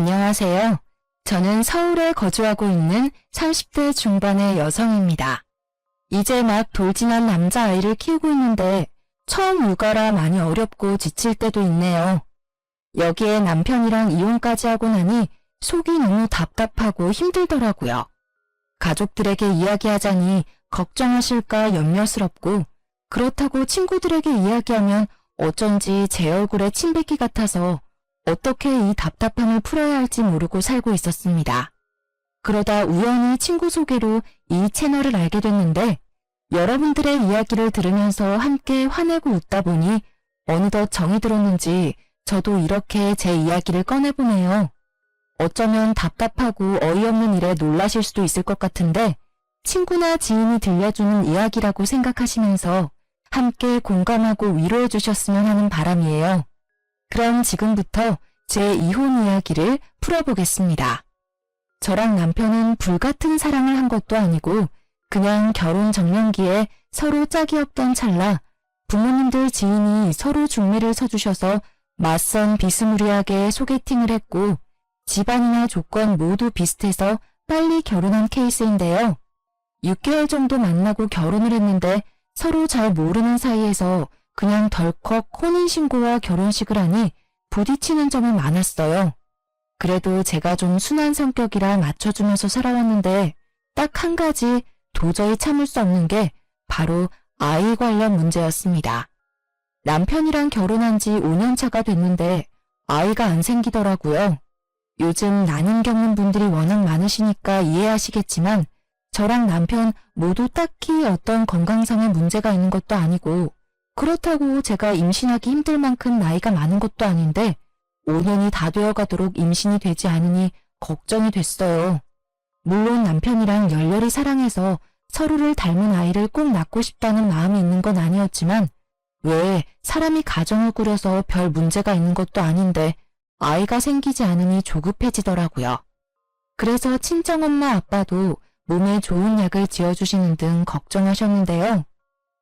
안녕하세요. 저는 서울에 거주하고 있는 30대 중반의 여성입니다. 이제 막 돌진한 남자아이를 키우고 있는데 처음 육아라 많이 어렵고 지칠 때도 있네요. 여기에 남편이랑 이혼까지 하고 나니 속이 너무 답답하고 힘들더라고요. 가족들에게 이야기하자니 걱정하실까 염려스럽고 그렇다고 친구들에게 이야기하면 어쩐지 제 얼굴에 침 뱉기 같아서 어떻게 이 답답함을 풀어야 할지 모르고 살고 있었습니다. 그러다 우연히 친구 소개로 이 채널을 알게 됐는데 여러분들의 이야기를 들으면서 함께 화내고 웃다 보니 어느덧 정이 들었는지 저도 이렇게 제 이야기를 꺼내보네요. 어쩌면 답답하고 어이없는 일에 놀라실 수도 있을 것 같은데 친구나 지인이 들려주는 이야기라고 생각하시면서 함께 공감하고 위로해 주셨으면 하는 바람이에요. 그럼 지금부터 제 이혼 이야기를 풀어보겠습니다. 저랑 남편은 불같은 사랑을 한 것도 아니고 그냥 결혼 정년기에 서로 짝이 없던 찰나 부모님들 지인이 서로 중매를 서주셔서 맞선 비스무리하게 소개팅을 했고 집안이나 조건 모두 비슷해서 빨리 결혼한 케이스인데요. 6개월 정도 만나고 결혼을 했는데 서로 잘 모르는 사이에서 그냥 덜컥 혼인신고와 결혼식을 하니 부딪히는 점이 많았어요. 그래도 제가 좀 순한 성격이라 맞춰주면서 살아왔는데 딱 한 가지 도저히 참을 수 없는 게 바로 아이 관련 문제였습니다. 남편이랑 결혼한 지 5년 차가 됐는데 아이가 안 생기더라고요. 요즘 난임 겪는 분들이 워낙 많으시니까 이해하시겠지만 저랑 남편 모두 딱히 어떤 건강상의 문제가 있는 것도 아니고 그렇다고 제가 임신하기 힘들 만큼 나이가 많은 것도 아닌데 5년이 다 되어가도록 임신이 되지 않으니 걱정이 됐어요. 물론 남편이랑 열렬히 사랑해서 서로를 닮은 아이를 꼭 낳고 싶다는 마음이 있는 건 아니었지만 왜 사람이 가정을 꾸려서 별 문제가 있는 것도 아닌데 아이가 생기지 않으니 조급해지더라고요. 그래서 친정엄마 아빠도 몸에 좋은 약을 지어주시는 등 걱정하셨는데요.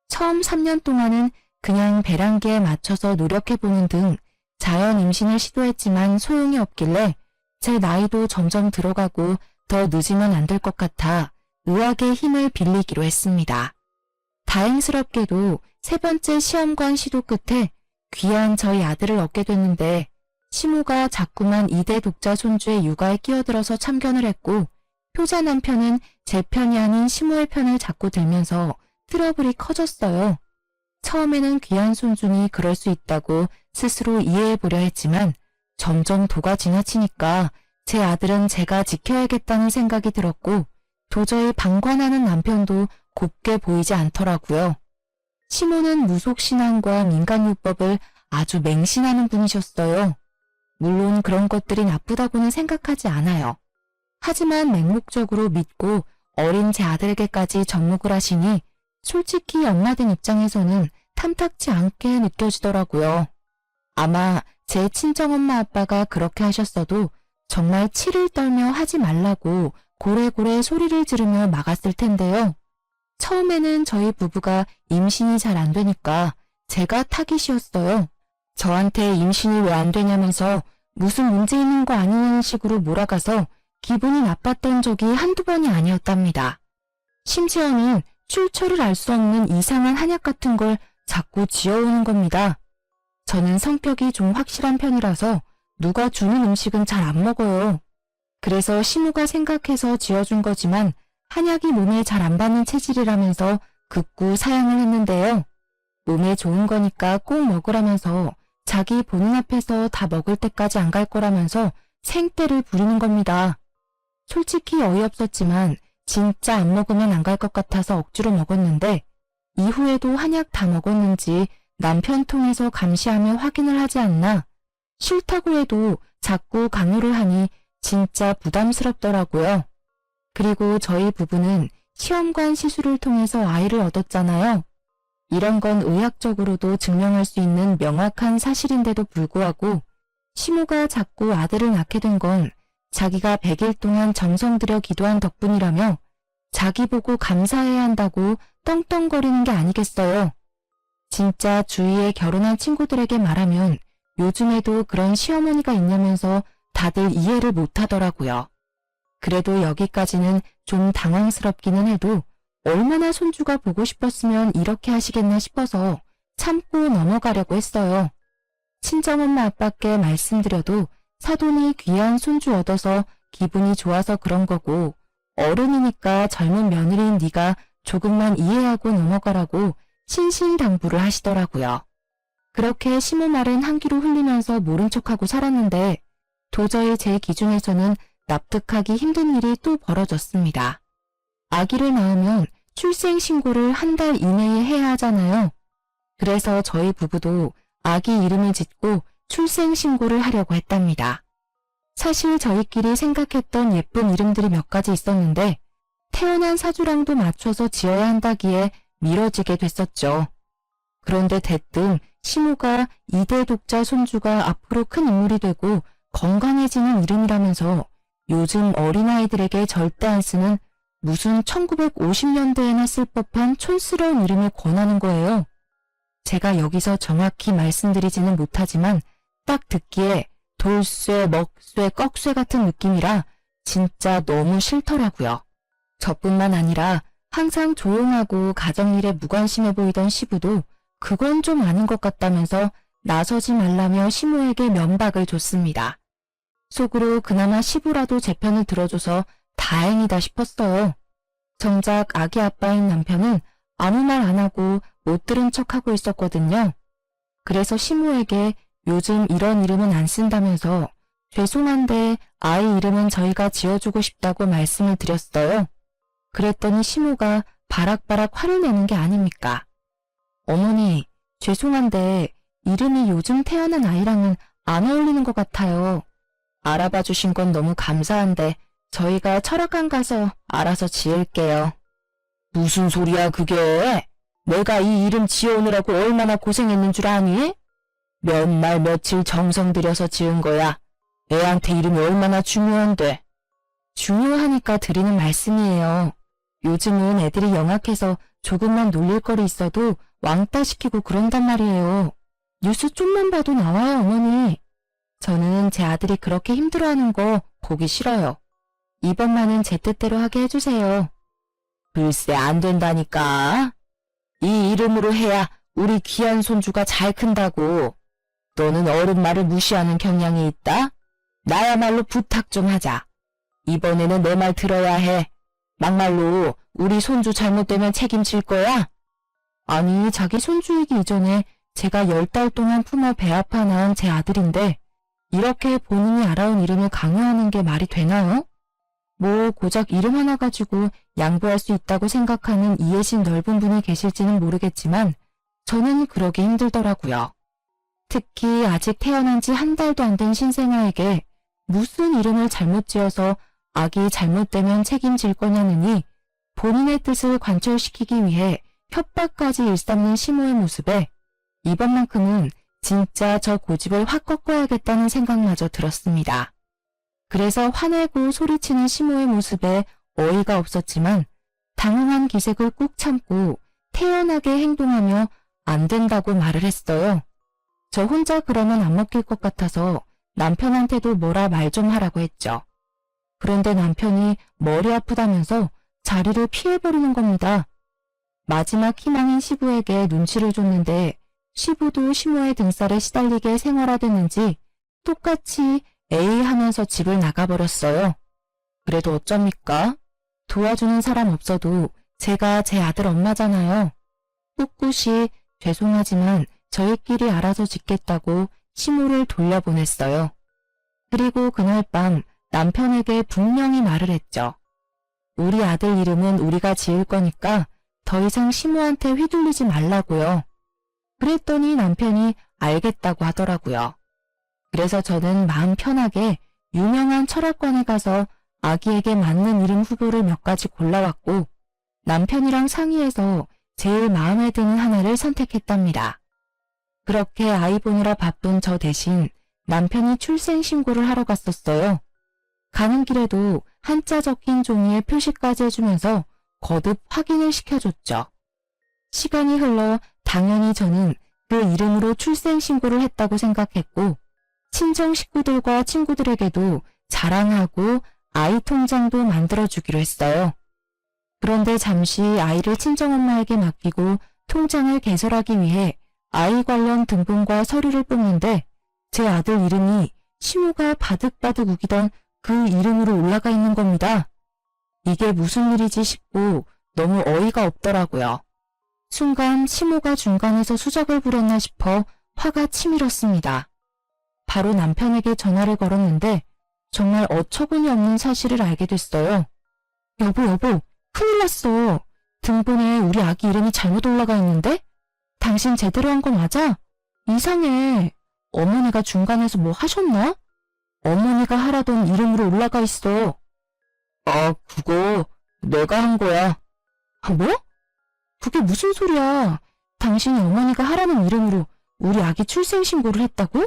처음 3년 동안은 그냥 배란기에 맞춰서 노력해보는 등 자연 임신을 시도했지만 소용이 없길래 제 나이도 점점 들어가고 더 늦으면 안 될 것 같아 의학의 힘을 빌리기로 했습니다. 다행스럽게도 세 번째 시험관 시도 끝에 귀한 저희 아들을 얻게 됐는데 시모가 자꾸만 2대 독자 손주의 육아에 끼어들어서 참견을 했고 효자 남편은 제 편이 아닌 시모의 편을 자꾸 들면서 트러블이 커졌어요. 처음에는 귀한 손주니 그럴 수 있다고 스스로 이해해보려 했지만 점점 도가 지나치니까 제 아들은 제가 지켜야겠다는 생각이 들었고 도저히 방관하는 남편도 곱게 보이지 않더라고요. 시모는 무속신앙과 민간요법을 아주 맹신하는 분이셨어요. 물론 그런 것들이 나쁘다고는 생각하지 않아요. 하지만 맹목적으로 믿고 어린 제 아들에게까지 접목을 하시니 솔직히 엄마된 입장에서는 탐탁지 않게 느껴지더라고요. 아마 제 친정엄마 아빠가 그렇게 하셨어도 정말 치를 떨며 하지 말라고 고래고래 소리를 지르며 막았을 텐데요. 처음에는 저희 부부가 임신이 잘 안 되니까 제가 타깃이었어요. 저한테 임신이 왜 안 되냐면서 무슨 문제 있는 거 아니냐는 식으로 몰아가서 기분이 나빴던 적이 한두 번이 아니었답니다. 심지어는 출처를 알 수 없는 이상한 한약 같은 걸 자꾸 지어오는 겁니다. 저는 성격이 좀 확실한 편이라서 누가 주는 음식은 잘 안 먹어요. 그래서 시모가 생각해서 지어준 거지만 한약이 몸에 잘 안 받는 체질이라면서 극구 사양을 했는데요. 몸에 좋은 거니까 꼭 먹으라면서 자기 본인 앞에서 다 먹을 때까지 안 갈 거라면서 생떼를 부리는 겁니다. 솔직히 어이없었지만 진짜 안 먹으면 안 갈 것 같아서 억지로 먹었는데 이후에도 한약 다 먹었는지 남편 통해서 감시하며 확인을 하지 않나 싫다고 해도 자꾸 강요를 하니 진짜 부담스럽더라고요. 그리고 저희 부부는 시험관 시술을 통해서 아이를 얻었잖아요. 이런 건 의학적으로도 증명할 수 있는 명확한 사실인데도 불구하고 시모가 자꾸 아들을 낳게 된 건 자기가 100일 동안 정성 들여 기도한 덕분이라며 자기 보고 감사해야 한다고 떵떵거리는 게 아니겠어요. 진짜 주위에 결혼한 친구들에게 말하면 요즘에도 그런 시어머니가 있냐면서 다들 이해를 못하더라고요. 그래도 여기까지는 좀 당황스럽기는 해도 얼마나 손주가 보고 싶었으면 이렇게 하시겠나 싶어서 참고 넘어가려고 했어요. 친정엄마 아빠께 말씀드려도 사돈이 귀한 손주 얻어서 기분이 좋아서 그런 거고 어른이니까 젊은 며느리인 네가 조금만 이해하고 넘어가라고 신신당부를 하시더라고요. 그렇게 시모 말은 한 귀로 흘리면서 모른 척하고 살았는데 도저히 제 기준에서는 납득하기 힘든 일이 또 벌어졌습니다. 아기를 낳으면 출생신고를 한 달 이내에 해야 하잖아요. 그래서 저희 부부도 아기 이름을 짓고 출생신고를 하려고 했답니다. 사실 저희끼리 생각했던 예쁜 이름들이 몇 가지 있었는데 태어난 사주랑도 맞춰서 지어야 한다기에 미뤄지게 됐었죠. 그런데 대뜸 시모가 2대 독자 손주가 앞으로 큰 인물이 되고 건강해지는 이름이라면서 요즘 어린아이들에게 절대 안 쓰는 무슨 1950년대에나 쓸 법한 촌스러운 이름을 권하는 거예요. 제가 여기서 정확히 말씀드리지는 못하지만 딱 듣기에 돌쇠, 먹쇠, 꺽쇠 같은 느낌이라 진짜 너무 싫더라고요. 저뿐만 아니라 항상 조용하고 가정일에 무관심해 보이던 시부도 그건 좀 아닌 것 같다면서 나서지 말라며 시모에게 면박을 줬습니다. 속으로 그나마 시부라도 제 편을 들어줘서 다행이다 싶었어요. 정작 아기 아빠인 남편은 아무 말 안 하고 못 들은 척하고 있었거든요. 그래서 시모에게 요즘 이런 이름은 안 쓴다면서 죄송한데 아이 이름은 저희가 지어주고 싶다고 말씀을 드렸어요. 그랬더니 시모가 바락바락 화를 내는 게 아닙니까? 어머니, 죄송한데 이름이 요즘 태어난 아이랑은 안 어울리는 것 같아요. 알아봐 주신 건 너무 감사한데 저희가 철학관 가서 알아서 지을게요. 무슨 소리야 그게? 내가 이 이름 지어오느라고 얼마나 고생했는 줄 아니? 몇 날 며칠 정성 들여서 지은 거야. 애한테 이름이 얼마나 중요한데. 중요하니까 드리는 말씀이에요. 요즘은 애들이 영악해서 조금만 놀릴 거리 있어도 왕따 시키고 그런단 말이에요. 뉴스 좀만 봐도 나와요, 어머니. 저는 제 아들이 그렇게 힘들어하는 거 보기 싫어요. 이번만은 제 뜻대로 하게 해주세요. 글쎄 안 된다니까. 이 이름으로 해야 우리 귀한 손주가 잘 큰다고. 너는 어른 말을 무시하는 경향이 있다? 나야말로 부탁 좀 하자. 이번에는 내 말 들어야 해. 막말로 우리 손주 잘못되면 책임질 거야? 아니 자기 손주이기 이전에 제가 10달 동안 품어 배 아파 낳은 제 아들인데 이렇게 본인이 알아온 이름을 강요하는 게 말이 되나요? 뭐 고작 이름 하나 가지고 양보할 수 있다고 생각하는 이해심 넓은 분이 계실지는 모르겠지만 저는 그러기 힘들더라고요. 특히 아직 태어난 지 한 달도 안 된 신생아에게 무슨 이름을 잘못 지어서 아기 잘못되면 책임질 거냐느니 본인의 뜻을 관철시키기 위해 협박까지 일삼는 시모의 모습에 이번만큼은 진짜 저 고집을 확 꺾어야겠다는 생각마저 들었습니다. 그래서 화내고 소리치는 시모의 모습에 어이가 없었지만 당황한 기색을 꾹 참고 태연하게 행동하며 안 된다고 말을 했어요. 저 혼자 그러면 안 먹힐 것 같아서 남편한테도 뭐라 말 좀 하라고 했죠. 그런데 남편이 머리 아프다면서 자리를 피해버리는 겁니다. 마지막 희망인 시부에게 눈치를 줬는데 시부도 시모의 등살에 시달리게 생활화됐는지 똑같이 에이 하면서 집을 나가버렸어요. 그래도 어쩝니까? 도와주는 사람 없어도 제가 제 아들 엄마잖아요. 꿋꿋이 죄송하지만 저희끼리 알아서 짓겠다고 시모를 돌려보냈어요. 그리고 그날 밤 남편에게 분명히 말을 했죠. 우리 아들 이름은 우리가 지을 거니까 더 이상 시모한테 휘둘리지 말라고요. 그랬더니 남편이 알겠다고 하더라고요. 그래서 저는 마음 편하게 유명한 철학관에 가서 아기에게 맞는 이름 후보를 몇 가지 골라왔고 남편이랑 상의해서 제일 마음에 드는 하나를 선택했답니다. 그렇게 아이 보느라 바쁜 저 대신 남편이 출생신고를 하러 갔었어요. 가는 길에도 한자 적힌 종이에 표시까지 해주면서 거듭 확인을 시켜줬죠. 시간이 흘러 당연히 저는 그 이름으로 출생신고를 했다고 생각했고 친정 식구들과 친구들에게도 자랑하고 아이 통장도 만들어주기로 했어요. 그런데 잠시 아이를 친정엄마에게 맡기고 통장을 개설하기 위해 아이 관련 등본과 서류를 뽑는데 제 아들 이름이 시모가 바득바득 우기던 그 이름으로 올라가 있는 겁니다. 이게 무슨 일이지 싶고 너무 어이가 없더라고요. 순간 시모가 중간에서 수작을 부렸나 싶어 화가 치밀었습니다. 바로 남편에게 전화를 걸었는데 정말 어처구니 없는 사실을 알게 됐어요. 여보, 큰일 났어. 등본에 우리 아기 이름이 잘못 올라가 있는데? 당신 제대로 한 거 맞아? 이상해. 어머니가 중간에서 뭐 하셨나? 어머니가 하라던 이름으로 올라가 있어. 아, 그거 내가 한 거야. 뭐? 그게 무슨 소리야? 당신이 어머니가 하라는 이름으로 우리 아기 출생신고를 했다고?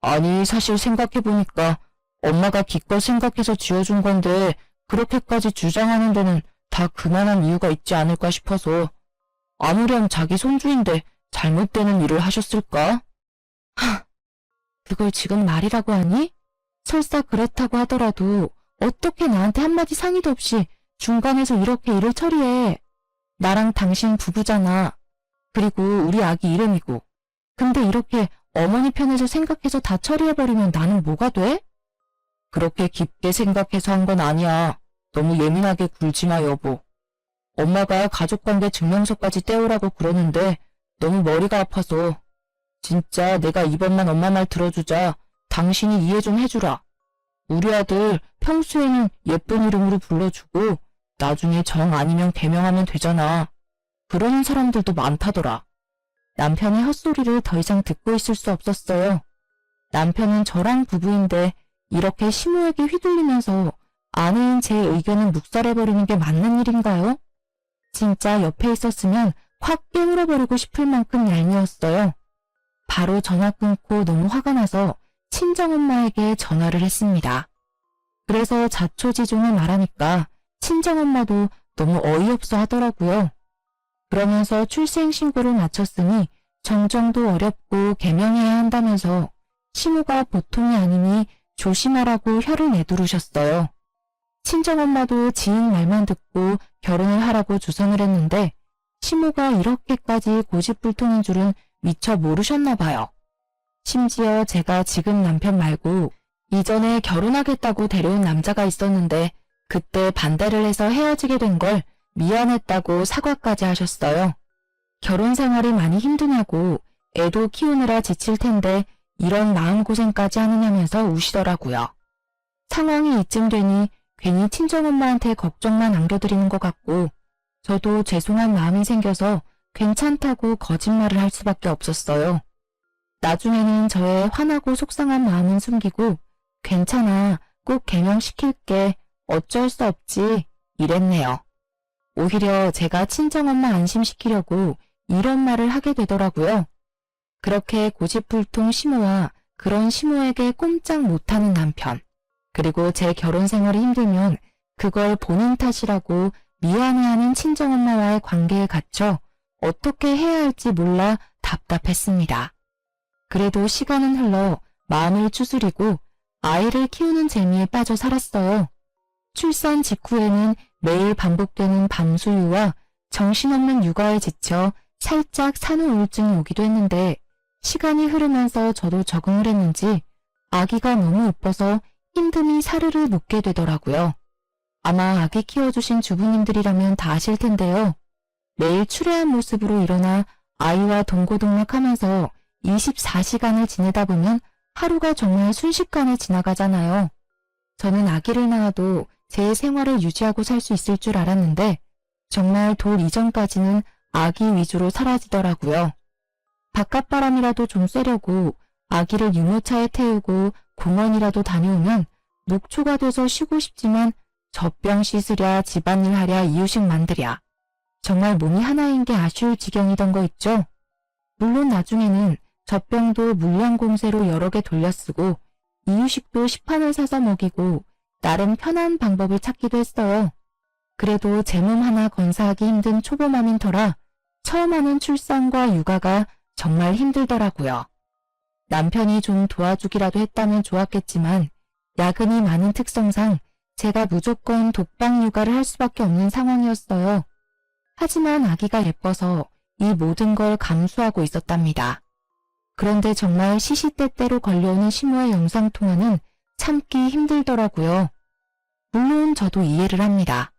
아니 사실 생각해보니까 엄마가 기껏 생각해서 지어준 건데 그렇게까지 주장하는 데는 다 그만한 이유가 있지 않을까 싶어서 아무렴 자기 손주인데 잘못되는 일을 하셨을까? 그걸 지금 말이라고 하니? 설사 그렇다고 하더라도 어떻게 나한테 한마디 상의도 없이 중간에서 이렇게 일을 처리해. 나랑 당신 부부잖아. 그리고 우리 아기 이름이고. 근데 이렇게 어머니 편에서 생각해서 다 처리해버리면 나는 뭐가 돼? 그렇게 깊게 생각해서 한 건 아니야. 너무 예민하게 굴지 마, 여보. 엄마가 가족관계 증명서까지 떼오라고 그러는데 너무 머리가 아파서. 진짜 내가 이번만 엄마 말 들어주자. 당신이 이해 좀 해주라. 우리 아들 평소에는 예쁜 이름으로 불러주고 나중에 정 아니면 개명하면 되잖아. 그러는 사람들도 많다더라. 남편의 헛소리를 더 이상 듣고 있을 수 없었어요. 남편은 저랑 부부인데 이렇게 시모에게 휘둘리면서 아내인 제 의견을 묵살해버리는 게 맞는 일인가요? 진짜 옆에 있었으면 확 깨물어버리고 싶을 만큼 얄미웠어요. 바로 전화 끊고 너무 화가 나서 친정엄마에게 전화를 했습니다. 그래서 자초지종을 말하니까 친정엄마도 너무 어이없어 하더라고요. 그러면서 출생신고를 마쳤으니 정정도 어렵고 개명해야 한다면서 시모가 보통이 아니니 조심하라고 혀를 내두르셨어요. 친정엄마도 지인 말만 듣고 결혼을 하라고 주선을 했는데 시모가 이렇게까지 고집불통인 줄은 미처 모르셨나 봐요. 심지어 제가 지금 남편 말고 이전에 결혼하겠다고 데려온 남자가 있었는데 그때 반대를 해서 헤어지게 된 걸 미안했다고 사과까지 하셨어요. 결혼 생활이 많이 힘드냐고 애도 키우느라 지칠 텐데 이런 마음고생까지 하느냐면서 우시더라고요. 상황이 이쯤 되니 괜히 친정엄마한테 걱정만 안겨드리는 것 같고 저도 죄송한 마음이 생겨서 괜찮다고 거짓말을 할 수밖에 없었어요. 나중에는 저의 화나고 속상한 마음은 숨기고 괜찮아, 꼭 개명시킬게, 어쩔 수 없지 이랬네요. 오히려 제가 친정엄마 안심시키려고 이런 말을 하게 되더라고요. 그렇게 고집불통 시모와 그런 시모에게 꼼짝 못하는 남편, 그리고 제 결혼 생활이 힘들면 그걸 본인 탓이라고 미안해하는 친정엄마와의 관계에 갇혀 어떻게 해야 할지 몰라 답답했습니다. 그래도 시간은 흘러 마음을 추스리고 아이를 키우는 재미에 빠져 살았어요. 출산 직후에는 매일 반복되는 밤수유와 정신없는 육아에 지쳐 살짝 산후 우울증이 오기도 했는데 시간이 흐르면서 저도 적응을 했는지 아기가 너무 예뻐서 힘듦이 사르르 녹게 되더라고요. 아마 아기 키워주신 주부님들이라면 다 아실 텐데요. 매일 추레한 모습으로 일어나 아이와 동고동락하면서 24시간을 지내다 보면 하루가 정말 순식간에 지나가잖아요. 저는 아기를 낳아도 제 생활을 유지하고 살 수 있을 줄 알았는데 정말 돌 이전까지는 아기 위주로 사라지더라고요. 바깥바람이라도 좀 쐬려고 아기를 유모차에 태우고 공원이라도 다녀오면 녹초가 돼서 쉬고 싶지만 젖병 씻으랴, 집안일 하랴, 이유식 만들랴. 정말 몸이 하나인 게 아쉬울 지경이던 거 있죠? 물론 나중에는 젖병도 물량공세로 여러 개 돌려쓰고 이유식도 시판을 사서 먹이고 나름 편한 방법을 찾기도 했어요. 그래도 제 몸 하나 건사하기 힘든 초보맘인 터라 처음 하는 출산과 육아가 정말 힘들더라고요. 남편이 좀 도와주기라도 했다면 좋았겠지만 야근이 많은 특성상 제가 무조건 독방 육아를 할 수밖에 없는 상황이었어요. 하지만 아기가 예뻐서 이 모든 걸 감수하고 있었답니다. 그런데 정말 시시때때로 걸려오는 시모의 영상통화는 참기 힘들더라고요. 물론 저도 이해를 합니다.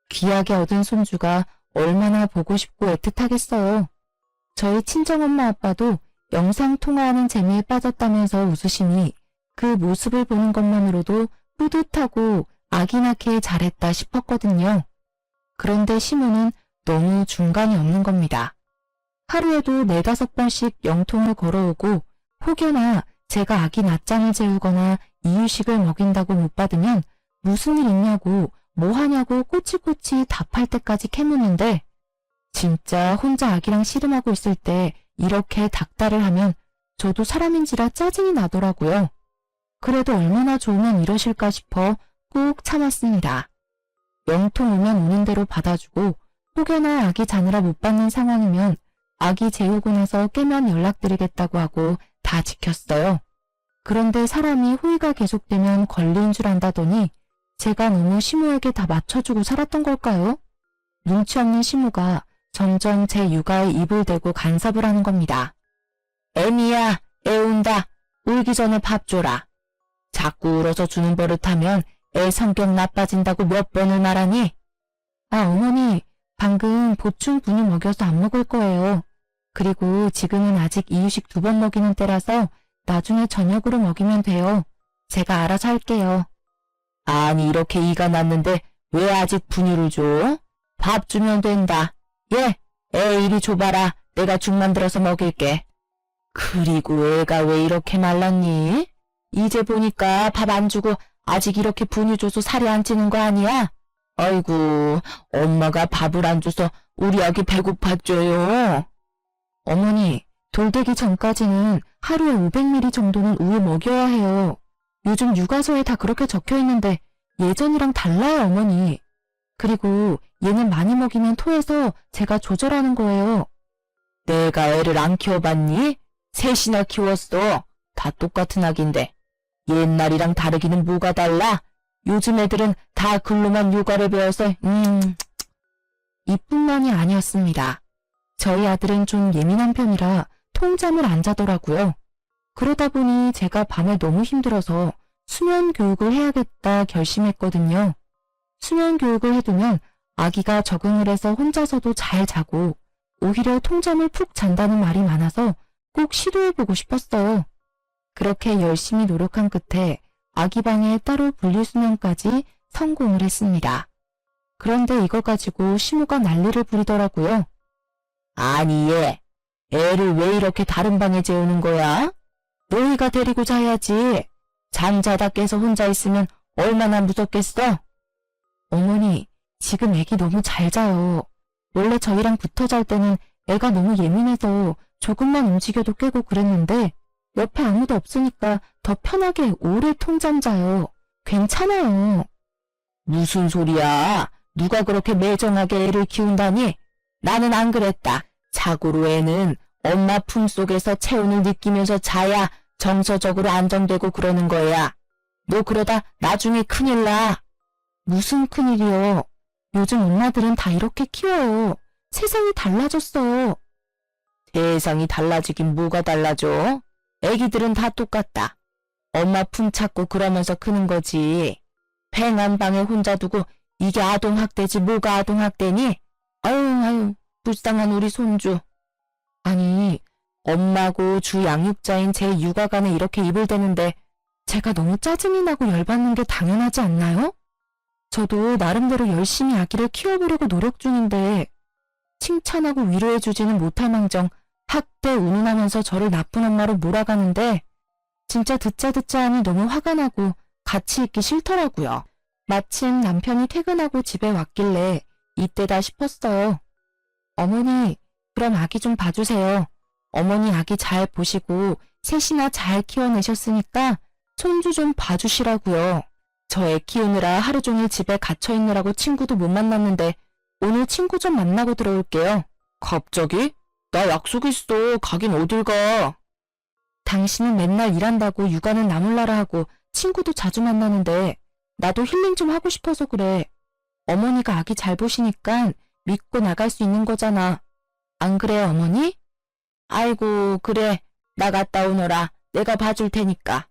귀하게 얻은 손주가 얼마나 보고 싶고 애틋하겠어요. 저희 친정엄마 아빠도 영상통화하는 재미에 빠졌다면서 웃으시니 그 모습을 보는 것만으로도 뿌듯하고 아기 낳기에 잘했다 싶었거든요. 그런데 시모는 너무 중간이 없는 겁니다. 하루에도 4-5번씩 영통을 걸어오고 혹여나 제가 아기 낮잠을 재우거나 이유식을 먹인다고 못 받으면 무슨 일 있냐고 뭐 하냐고 꼬치꼬치 답할 때까지 캐묻는데 진짜 혼자 아기랑 씨름하고 있을 때 이렇게 닥달을 하면 저도 사람인지라 짜증이 나더라고요. 그래도 얼마나 좋으면 이러실까 싶어 꾹 참았습니다. 영통 오면 오는 대로 받아주고 혹여나 아기 자느라 못 받는 상황이면 아기 재우고 나서 깨면 연락드리겠다고 하고 다 지켰어요. 그런데 사람이 호의가 계속되면 권리인 줄 안다더니 제가 너무 시모에게 다 맞춰주고 살았던 걸까요? 눈치 없는 시모가 점점 제 육아에 입을 대고 간섭을 하는 겁니다. 애미야, 애 운다. 울기 전에 밥 줘라. 자꾸 울어서 주는 버릇하면 애 성격 나빠진다고 몇 번을 말하니? 아, 어머니, 방금 보충 분유 먹여서 안 먹을 거예요. 그리고 지금은 아직 이유식 2번 먹이는 때라서 나중에 저녁으로 먹이면 돼요. 제가 알아서 할게요. 아니, 이렇게 이가 났는데 왜 아직 분유를 줘? 밥 주면 된다. 예, 애 이리 줘봐라. 내가 죽 만들어서 먹일게. 그리고 애가 왜 이렇게 말랐니? 이제 보니까 밥 안 주고 아직 이렇게 분유 줘서 살이 안 찌는 거 아니야? 아이고, 엄마가 밥을 안 줘서 우리 아기 배고팠죠요. 어머니, 돌되기 전까지는 하루에 500ml 정도는 우유 먹여야 해요. 요즘 육아서에 다 그렇게 적혀 있는데 예전이랑 달라요, 어머니. 그리고 얘는 많이 먹이면 토해서 제가 조절하는 거예요. 내가 애를 안 키워봤니? 셋이나 키웠어. 다 똑같은 아기인데. 옛날이랑 다르기는 뭐가 달라? 요즘 애들은 다 글로만 육아를 배워서 이뿐만이 아니었습니다. 저희 아들은 좀 예민한 편이라 통잠을 안 자더라고요. 그러다 보니 제가 밤에 너무 힘들어서 수면 교육을 해야겠다 결심했거든요. 수면 교육을 해두면 아기가 적응을 해서 혼자서도 잘 자고 오히려 통잠을 푹 잔다는 말이 많아서 꼭 시도해보고 싶었어요. 그렇게 열심히 노력한 끝에 아기 방에 따로 분리수면까지 성공을 했습니다. 그런데 이거 가지고 시모가 난리를 부리더라고요. 아니 얘, 애를 왜 이렇게 다른 방에 재우는 거야? 너희가 데리고 자야지. 잠자다 깨서 혼자 있으면 얼마나 무섭겠어? 어머니, 지금 애기 너무 잘 자요. 원래 저희랑 붙어 잘 때는 애가 너무 예민해서 조금만 움직여도 깨고 그랬는데 옆에 아무도 없으니까 더 편하게 오래 통잠 자요. 괜찮아요. 무슨 소리야? 누가 그렇게 매정하게 애를 키운다니? 나는 안 그랬다. 자고로 애는 엄마 품속에서 체온을 느끼면서 자야 정서적으로 안정되고 그러는 거야. 너 그러다 나중에 큰일 나. 무슨 큰일이요? 요즘 엄마들은 다 이렇게 키워요. 세상이 달라졌어요. 세상이 달라지긴 뭐가 달라져? 애기들은 다 똑같다. 엄마 품 찾고 그러면서 크는 거지. 팽한 방에 혼자 두고 이게 아동학대지 뭐가 아동학대니? 아유, 불쌍한 우리 손주. 아니, 엄마고 주 양육자인 제 육아관에 이렇게 입을 대는데 제가 너무 짜증이 나고 열받는 게 당연하지 않나요? 저도 나름대로 열심히 아기를 키워보려고 노력 중인데 칭찬하고 위로해주지는 못할 망정 학대 운운하면서 저를 나쁜 엄마로 몰아가는데 진짜 듣자 하니 너무 화가 나고 같이 있기 싫더라고요. 마침 남편이 퇴근하고 집에 왔길래 이때다 싶었어요. 어머니, 그럼 아기 좀 봐주세요. 어머니 아기 잘 보시고 셋이나 잘 키워내셨으니까 손주 좀 봐주시라고요. 저 애 키우느라 하루 종일 집에 갇혀있느라고 친구도 못 만났는데 오늘 친구 좀 만나고 들어올게요. 갑자기? 나 약속 있어. 가긴 어딜 가. 당신은 맨날 일한다고 육아는 나 몰라라 하고 친구도 자주 만나는데 나도 힐링 좀 하고 싶어서 그래. 어머니가 아기 잘 보시니까 믿고 나갈 수 있는 거잖아. 안 그래, 어머니? 아이고, 그래. 나 갔다 오너라. 내가 봐줄 테니까.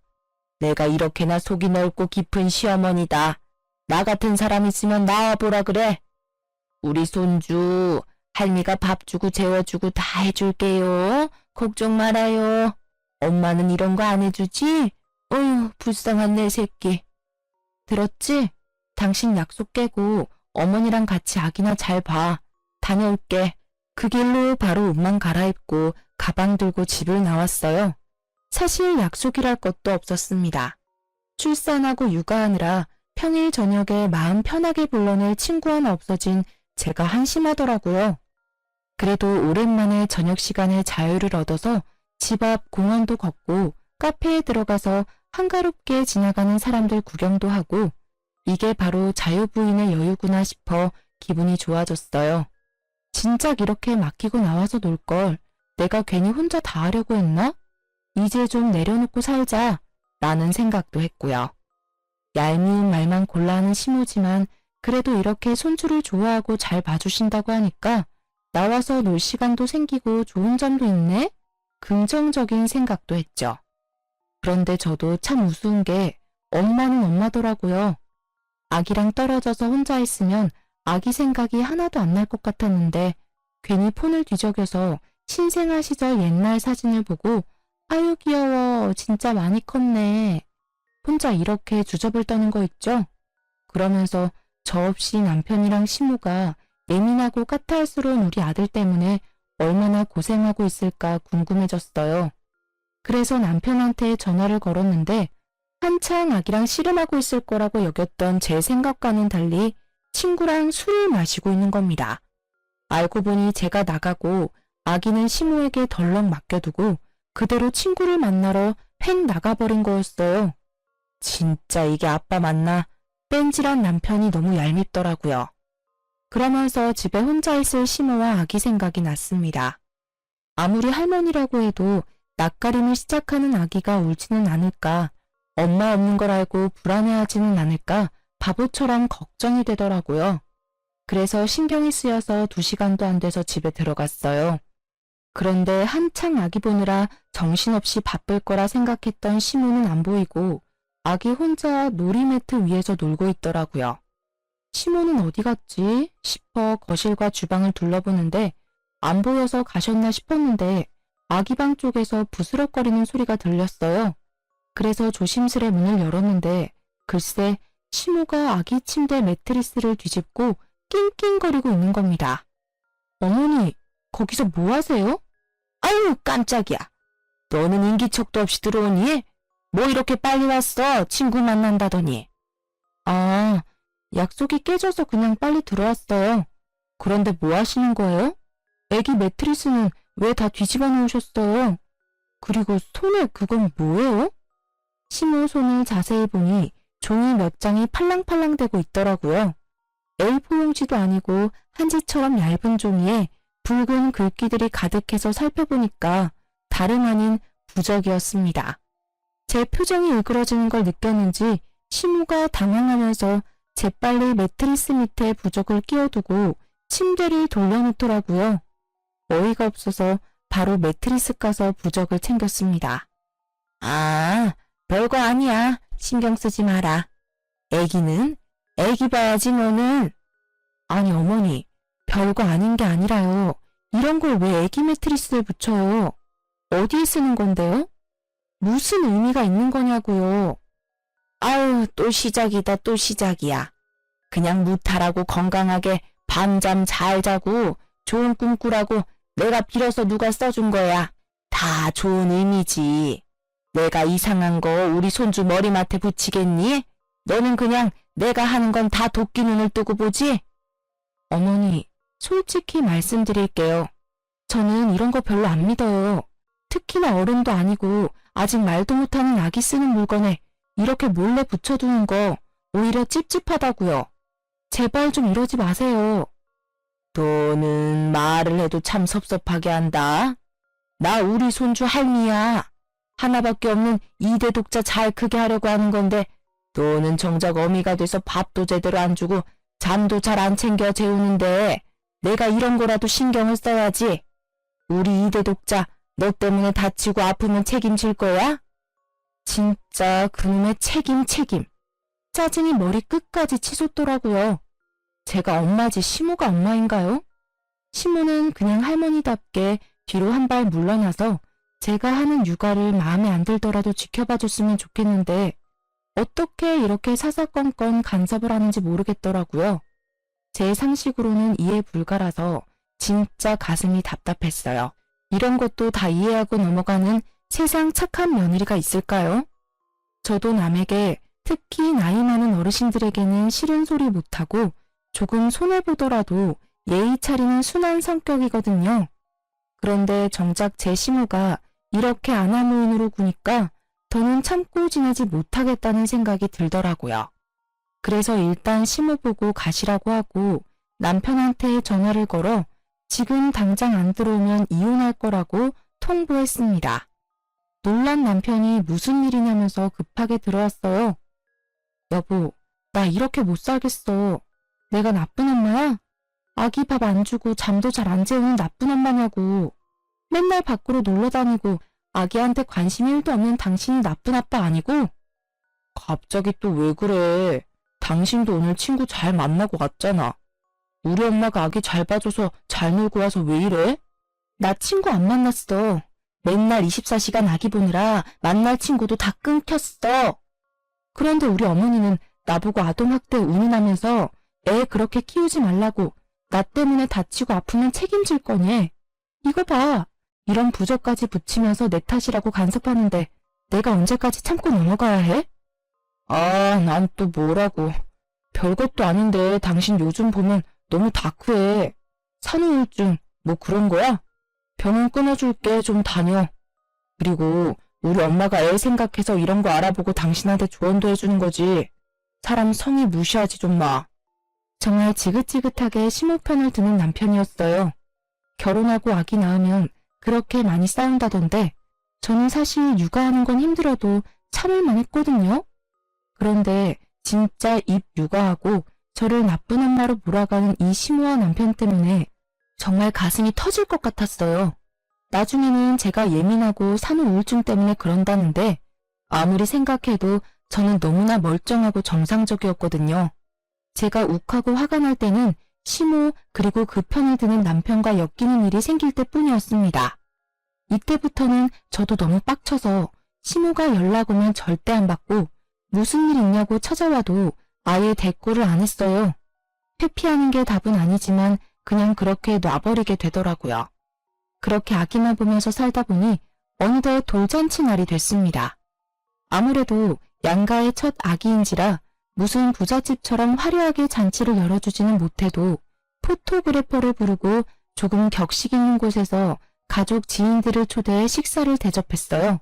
내가 이렇게나 속이 넓고 깊은 시어머니다. 나 같은 사람 있으면 나와보라 그래. 우리 손주, 할미가 밥 주고 재워주고 다 해줄게요. 걱정 말아요. 엄마는 이런 거 안 해주지? 어휴, 불쌍한 내 새끼. 들었지? 당신 약속 깨고 어머니랑 같이 아기나 잘 봐. 다녀올게. 그 길로 바로 옷만 갈아입고 가방 들고 집을 나왔어요. 사실 약속이랄 것도 없었습니다. 출산하고 육아하느라 평일 저녁에 마음 편하게 불러낼 친구 하나 없어진 제가 한심하더라고요. 그래도 오랜만에 저녁 시간에 자유를 얻어서 집 앞 공원도 걷고 카페에 들어가서 한가롭게 지나가는 사람들 구경도 하고 이게 바로 자유부인의 여유구나 싶어 기분이 좋아졌어요. 진작 이렇게 맡기고 나와서 놀 걸 내가 괜히 혼자 다 하려고 했나? 이제 좀 내려놓고 살자 라는 생각도 했고요. 얄미운 말만 골라 하는 시모지만 그래도 이렇게 손주를 좋아하고 잘 봐주신다고 하니까 나와서 놀 시간도 생기고 좋은 점도 있네? 긍정적인 생각도 했죠. 그런데 저도 참 우스운 게 엄마는 엄마더라고요. 아기랑 떨어져서 혼자 있으면 아기 생각이 하나도 안 날 것 같았는데 괜히 폰을 뒤적여서 신생아 시절 옛날 사진을 보고 아유 귀여워 진짜 많이 컸네. 혼자 이렇게 주접을 떠는 거 있죠? 그러면서 저 없이 남편이랑 시모가 예민하고 까탈스러운 우리 아들 때문에 얼마나 고생하고 있을까 궁금해졌어요. 그래서 남편한테 전화를 걸었는데 한창 아기랑 씨름하고 있을 거라고 여겼던 제 생각과는 달리 친구랑 술을 마시고 있는 겁니다. 알고 보니 제가 나가고 아기는 시모에게 덜렁 맡겨두고 그대로 친구를 만나러 팽 나가버린 거였어요. 진짜 이게 아빠 맞나? 뺀질한 남편이 너무 얄밉더라고요. 그러면서 집에 혼자 있을 시모와 아기 생각이 났습니다. 아무리 할머니라고 해도 낯가림을 시작하는 아기가 울지는 않을까, 엄마 없는 걸 알고 불안해하지는 않을까 바보처럼 걱정이 되더라고요. 그래서 신경이 쓰여서 2시간도 안 돼서 집에 들어갔어요. 그런데 한창 아기 보느라 정신없이 바쁠 거라 생각했던 시모는 안 보이고 아기 혼자 놀이매트 위에서 놀고 있더라고요. 시모는 어디 갔지 싶어 거실과 주방을 둘러보는데 안 보여서 가셨나 싶었는데 아기 방 쪽에서 부스럭거리는 소리가 들렸어요. 그래서 조심스레 문을 열었는데 글쎄 시모가 아기 침대 매트리스를 뒤집고 낑낑거리고 있는 겁니다. 어머니, 거기서 뭐 하세요? 아유, 깜짝이야. 너는 인기척도 없이 들어오니? 뭐 이렇게 빨리 왔어? 친구 만난다더니. 아, 약속이 깨져서 그냥 빨리 들어왔어요. 그런데 뭐 하시는 거예요? 애기 매트리스는 왜 다 뒤집어 놓으셨어요? 그리고 손에 그건 뭐예요? 시모 손을 자세히 보니 종이 몇 장이 팔랑팔랑대고 있더라고요. A4 용지도 아니고 한지처럼 얇은 종이에 붉은 글귀들이 가득해서 살펴보니까 다름 아닌 부적이었습니다. 제 표정이 일그러지는 걸 느꼈는지 시모가 당황하면서 재빨리 매트리스 밑에 부적을 끼워두고 침대를 돌려놓더라고요. 어이가 없어서 바로 매트리스 까서 부적을 챙겼습니다. 아, 별거 아니야. 신경 쓰지 마라. 애기는? 애기 봐야지 너는. 아니 어머니, 별거 아닌 게 아니라요. 이런 걸 왜 애기 매트리스를 붙여요? 어디에 쓰는 건데요? 무슨 의미가 있는 거냐고요. 아유, 또 시작이다 또 시작이야. 그냥 무탈하고 건강하게 밤잠 잘 자고 좋은 꿈 꾸라고 내가 빌어서 누가 써준 거야. 다 좋은 의미지. 내가 이상한 거 우리 손주 머리맡에 붙이겠니? 너는 그냥 내가 하는 건 다 도끼 눈을 뜨고 보지? 어머니, 솔직히 말씀드릴게요. 저는 이런 거 별로 안 믿어요. 특히나 어른도 아니고 아직 말도 못하는 아기 쓰는 물건에 이렇게 몰래 붙여두는 거 오히려 찝찝하다고요. 제발 좀 이러지 마세요. 너는 말을 해도 참 섭섭하게 한다. 나 우리 손주 할미야. 하나밖에 없는 2대 독자 잘 크게 하려고 하는 건데 너는 정작 어미가 돼서 밥도 제대로 안 주고 잠도 잘 안 챙겨 재우는데 내가 이런 거라도 신경을 써야지. 우리 2대 독자 너 때문에 다치고 아프면 책임질 거야? 진짜 그놈의 책임. 짜증이 머리 끝까지 치솟더라고요. 제가 엄마지 시모가 엄마인가요? 시모는 그냥 할머니답게 뒤로 한 발 물러나서 제가 하는 육아를 마음에 안 들더라도 지켜봐줬으면 좋겠는데 어떻게 이렇게 사사건건 간섭을 하는지 모르겠더라고요. 제 상식으로는 이해 불가라서 진짜 가슴이 답답했어요. 이런 것도 다 이해하고 넘어가는 세상 착한 며느리가 있을까요? 저도 남에게, 특히 나이 많은 어르신들에게는 싫은 소리 못하고 조금 손해보더라도 예의 차리는 순한 성격이거든요. 그런데 정작 제 시모가 이렇게 아나무인으로 구니까 더는 참고 지내지 못하겠다는 생각이 들더라고요. 그래서 일단 시모 보고 가시라고 하고 남편한테 전화를 걸어 지금 당장 안 들어오면 이혼할 거라고 통보했습니다. 놀란 남편이 무슨 일이냐면서 급하게 들어왔어요. 여보, 나 이렇게 못 살겠어. 내가 나쁜 엄마야? 아기 밥 안 주고 잠도 잘 안 재우는 나쁜 엄마냐고. 맨날 밖으로 놀러 다니고 아기한테 관심 1도 없는 당신이 나쁜 아빠 아니고? 갑자기 또 왜 그래? 당신도 오늘 친구 잘 만나고 왔잖아. 우리 엄마가 아기 잘 봐줘서 잘 놀고 와서 왜 이래? 나 친구 안 만났어. 맨날 24시간 아기 보느라 만날 친구도 다 끊겼어. 그런데 우리 어머니는 나보고 아동학대 운운하면서 애 그렇게 키우지 말라고 나 때문에 다치고 아프면 책임질 거니. 이거 봐. 이런 부적까지 붙이면서 내 탓이라고 간섭하는데 내가 언제까지 참고 넘어가야 해? 아, 난 또 뭐라고. 별것도 아닌데 당신 요즘 보면 너무 다크해. 산후우울증 뭐 그런 거야? 병원 끊어줄게. 좀 다녀. 그리고 우리 엄마가 애 생각해서 이런 거 알아보고 당신한테 조언도 해주는 거지. 사람 성의 무시하지 좀 마. 정말 지긋지긋하게 시모 편을 드는 남편이었어요. 결혼하고 아기 낳으면 그렇게 많이 싸운다던데 저는 사실 육아하는 건 힘들어도 참을만 했거든요. 그런데 진짜 입 육아하고 저를 나쁜 엄마로 몰아가는 이 시모와 남편 때문에 정말 가슴이 터질 것 같았어요. 나중에는 제가 예민하고 산후우울증 때문에 그런다는데 아무리 생각해도 저는 너무나 멀쩡하고 정상적이었거든요. 제가 욱하고 화가 날 때는 시모 그리고 그 편을 드는 남편과 엮이는 일이 생길 때뿐이었습니다. 이때부터는 저도 너무 빡쳐서 시모가 연락 오면 절대 안 받고 무슨 일 있냐고 찾아와도 아예 대꾸를 안 했어요. 회피하는 게 답은 아니지만 그냥 그렇게 놔버리게 되더라고요. 그렇게 아기만 보면서 살다 보니 어느덧 돌잔치 날이 됐습니다. 아무래도 양가의 첫 아기인지라 무슨 부잣집처럼 화려하게 잔치를 열어주지는 못해도 포토그래퍼를 부르고 조금 격식 있는 곳에서 가족 지인들을 초대해 식사를 대접했어요.